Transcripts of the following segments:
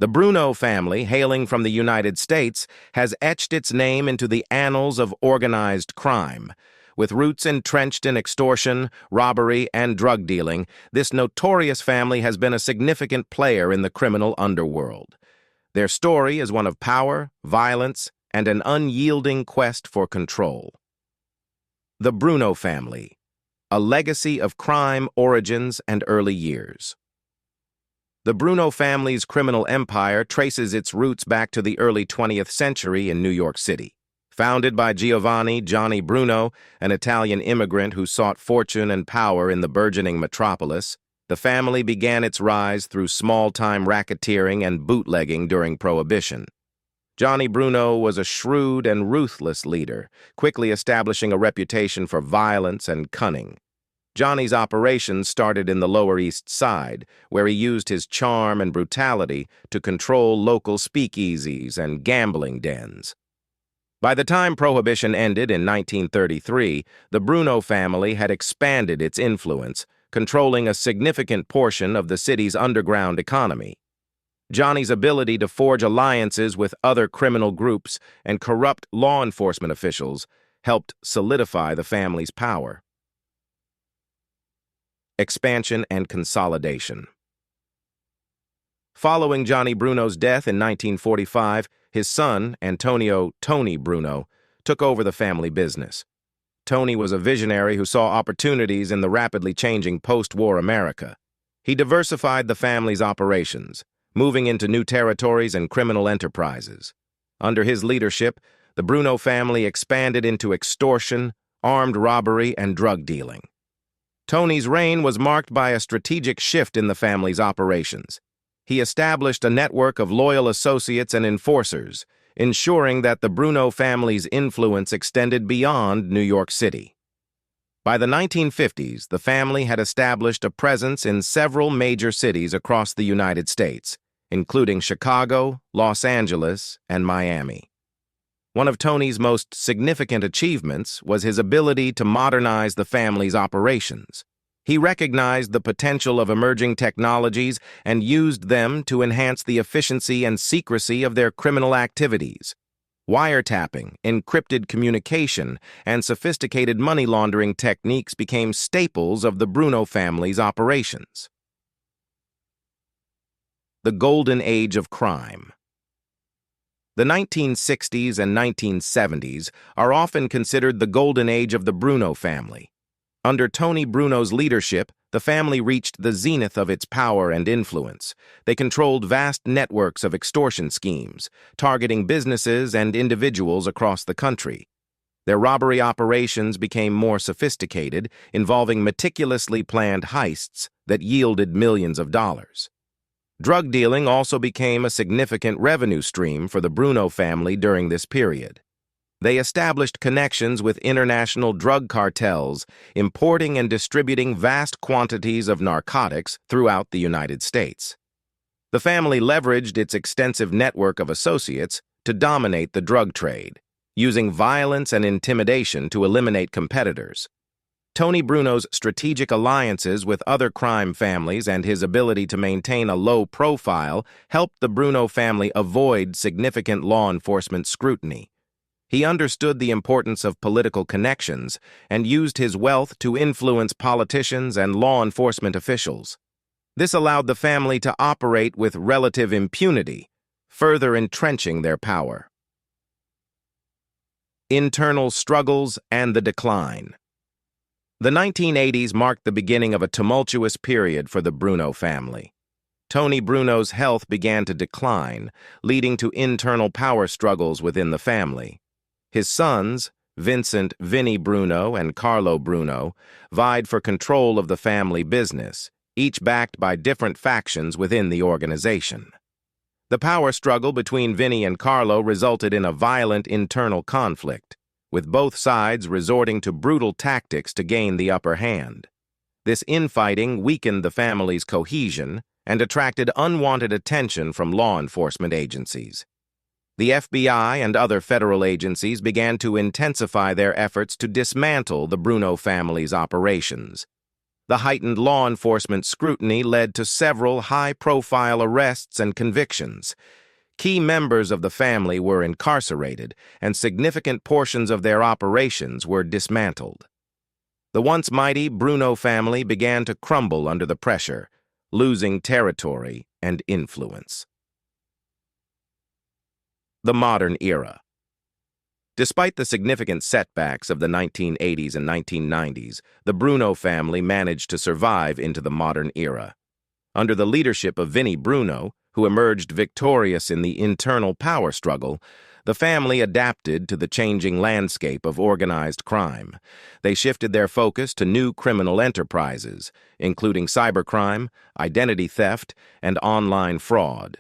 The Bruno family, hailing from the United States, has etched its name into the annals of organized crime. With roots entrenched in extortion, robbery, and drug dealing, this notorious family has been a significant player in the criminal underworld. Their story is one of power, violence, and an unyielding quest for control. The Bruno family, a legacy of crime origins and early years. The Bruno family's criminal empire traces its roots back to the early 20th century in New York City. Founded by Giovanni Bruno, an Italian immigrant who sought fortune and power in the burgeoning metropolis, the family began its rise through small-time racketeering and bootlegging during Prohibition. Johnny Bruno was a shrewd and ruthless leader, quickly establishing a reputation for violence and cunning. Johnny's operations started in the Lower East Side, where he used his charm and brutality to control local speakeasies and gambling dens. By the time Prohibition ended in 1933, the Bruno family had expanded its influence, controlling a significant portion of the city's underground economy. Johnny's ability to forge alliances with other criminal groups and corrupt law enforcement officials helped solidify the family's power. Expansion and consolidation. Following Johnny Bruno's death in 1945, his son, Antonio "Tony" Bruno, took over the family business. Tony was a visionary who saw opportunities in the rapidly changing post-war America. He diversified the family's operations, moving into new territories and criminal enterprises. Under his leadership, the Bruno family expanded into extortion, armed robbery, and drug dealing. Tony's reign was marked by a strategic shift in the family's operations. He established a network of loyal associates and enforcers, ensuring that the Bruno family's influence extended beyond New York City. By the 1950s, the family had established a presence in several major cities across the United States, including Chicago, Los Angeles, and Miami. One of Tony's most significant achievements was his ability to modernize the family's operations. He recognized the potential of emerging technologies and used them to enhance the efficiency and secrecy of their criminal activities. Wiretapping, encrypted communication, and sophisticated money laundering techniques became staples of the Bruno family's operations. The Golden Age of Crime. The 1960s and 1970s are often considered the golden age of the Bruno family. Under Tony Bruno's leadership, the family reached the zenith of its power and influence. They controlled vast networks of extortion schemes, targeting businesses and individuals across the country. Their robbery operations became more sophisticated, involving meticulously planned heists that yielded millions of dollars. Drug dealing also became a significant revenue stream for the Bruno family during this period. They established connections with international drug cartels, importing and distributing vast quantities of narcotics throughout the United States. The family leveraged its extensive network of associates to dominate the drug trade, using violence and intimidation to eliminate competitors. Tony Bruno's strategic alliances with other crime families and his ability to maintain a low profile helped the Bruno family avoid significant law enforcement scrutiny. He understood the importance of political connections and used his wealth to influence politicians and law enforcement officials. This allowed the family to operate with relative impunity, further entrenching their power. Internal struggles and the decline. The 1980s marked the beginning of a tumultuous period for the Bruno family. Tony Bruno's health began to decline, leading to internal power struggles within the family. His sons, Vinny Bruno and Carlo Bruno, vied for control of the family business, each backed by different factions within the organization. The power struggle between Vinny and Carlo resulted in a violent internal conflict, with both sides resorting to brutal tactics to gain the upper hand. This infighting weakened the family's cohesion and attracted unwanted attention from law enforcement agencies. The FBI and other federal agencies began to intensify their efforts to dismantle the Bruno family's operations. The heightened law enforcement scrutiny led to several high-profile arrests and convictions. Key members of the family were incarcerated, and significant portions of their operations were dismantled. The once mighty Bruno family began to crumble under the pressure, losing territory and influence. The modern era. Despite the significant setbacks of the 1980s and 1990s, the Bruno family managed to survive into the modern era. Under the leadership of Vinnie Bruno, who emerged victorious in the internal power struggle, the family adapted to the changing landscape of organized crime. They shifted their focus to new criminal enterprises, including cybercrime, identity theft, and online fraud.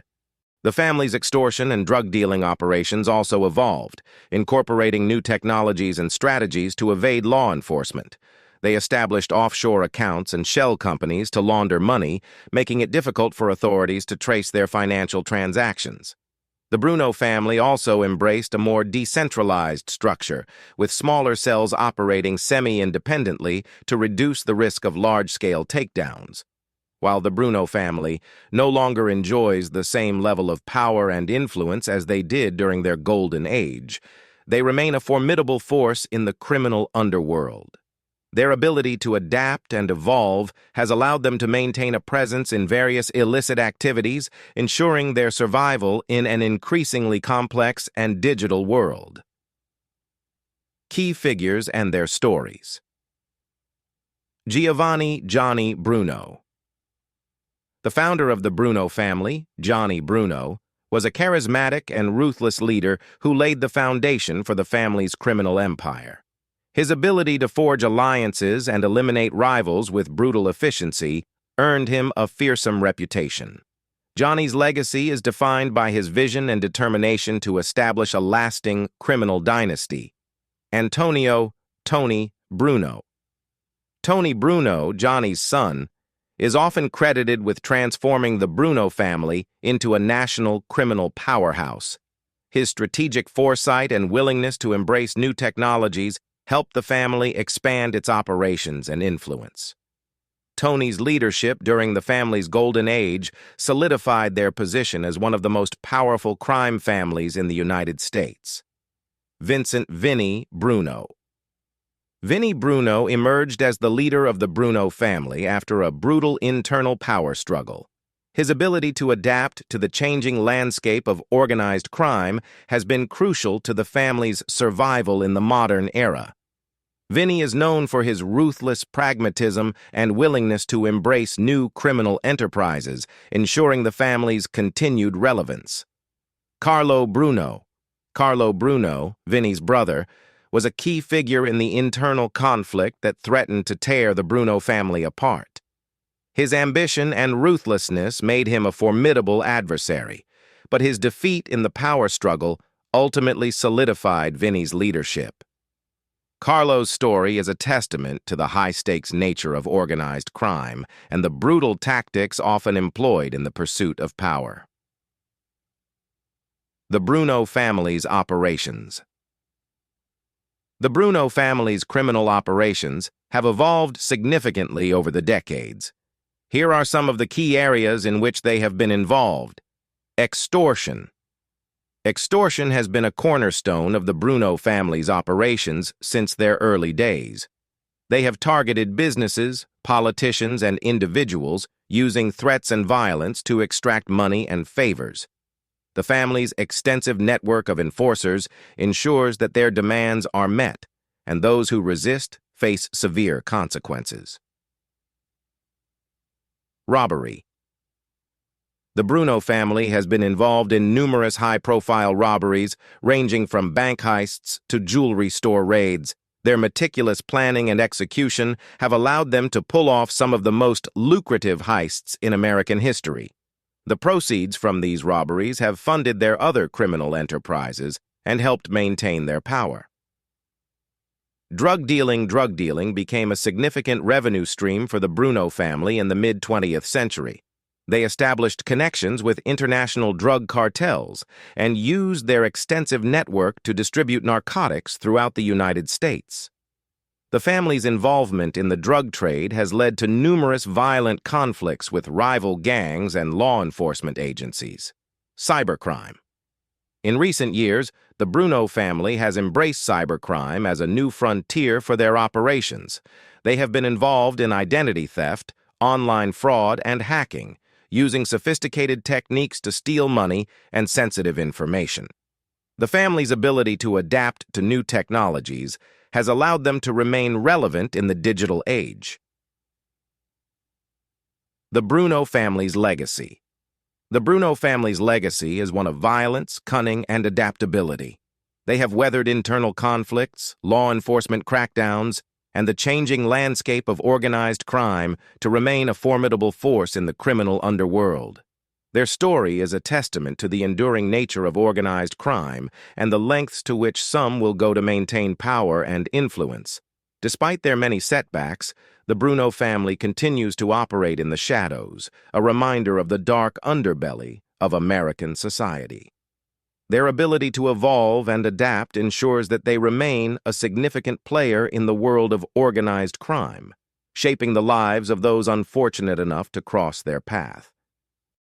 The family's extortion and drug dealing operations also evolved, incorporating new technologies and strategies to evade law enforcement. They established offshore accounts and shell companies to launder money, making it difficult for authorities to trace their financial transactions. The Bruno family also embraced a more decentralized structure, with smaller cells operating semi-independently to reduce the risk of large-scale takedowns. While the Bruno family no longer enjoys the same level of power and influence as they did during their golden age, they remain a formidable force in the criminal underworld. Their ability to adapt and evolve has allowed them to maintain a presence in various illicit activities, ensuring their survival in an increasingly complex and digital world. Key figures and their stories. Giovanni "Johnny" Bruno. The founder of the Bruno family, Johnny Bruno, was a charismatic and ruthless leader who laid the foundation for the family's criminal empire. His ability to forge alliances and eliminate rivals with brutal efficiency earned him a fearsome reputation. Johnny's legacy is defined by his vision and determination to establish a lasting criminal dynasty. Antonio "Tony" Bruno. Tony Bruno, Johnny's son, is often credited with transforming the Bruno family into a national criminal powerhouse. His strategic foresight and willingness to embrace new technologies helped the family expand its operations and influence. Tony's leadership during the family's golden age solidified their position as one of the most powerful crime families in the United States. Vinnie Bruno. Vinnie Bruno emerged as the leader of the Bruno family after a brutal internal power struggle. His ability to adapt to the changing landscape of organized crime has been crucial to the family's survival in the modern era. Vinnie is known for his ruthless pragmatism and willingness to embrace new criminal enterprises, ensuring the family's continued relevance. Carlo Bruno, Vinnie's brother, was a key figure in the internal conflict that threatened to tear the Bruno family apart. His ambition and ruthlessness made him a formidable adversary, but his defeat in the power struggle ultimately solidified Vinnie's leadership. Carlo's story is a testament to the high-stakes nature of organized crime and the brutal tactics often employed in the pursuit of power. The Bruno family's operations. The Bruno family's criminal operations have evolved significantly over the decades. Here are some of the key areas in which they have been involved. Extortion. Extortion has been a cornerstone of the Bruno family's operations since their early days. They have targeted businesses, politicians, and individuals using threats and violence to extract money and favors. The family's extensive network of enforcers ensures that their demands are met, and those who resist face severe consequences. Robbery. The Bruno family has been involved in numerous high-profile robberies, ranging from bank heists to jewelry store raids. Their meticulous planning and execution have allowed them to pull off some of the most lucrative heists in American history. The proceeds from these robberies have funded their other criminal enterprises and helped maintain their power. Drug dealing became a significant revenue stream for the Bruno family in the mid-20th century. They established connections with international drug cartels and used their extensive network to distribute narcotics throughout the United States. The family's involvement in the drug trade has led to numerous violent conflicts with rival gangs and law enforcement agencies. Cybercrime. In recent years, the Bruno family has embraced cybercrime as a new frontier for their operations. They have been involved in identity theft, online fraud, and hacking, using sophisticated techniques to steal money and sensitive information. The family's ability to adapt to new technologies has allowed them to remain relevant in the digital age. The Bruno family's legacy. The Bruno family's legacy is one of violence, cunning, and adaptability. They have weathered internal conflicts, law enforcement crackdowns, and the changing landscape of organized crime to remain a formidable force in the criminal underworld. Their story is a testament to the enduring nature of organized crime and the lengths to which some will go to maintain power and influence. Despite their many setbacks, the Bruno family continues to operate in the shadows, a reminder of the dark underbelly of American society. Their ability to evolve and adapt ensures that they remain a significant player in the world of organized crime, shaping the lives of those unfortunate enough to cross their path.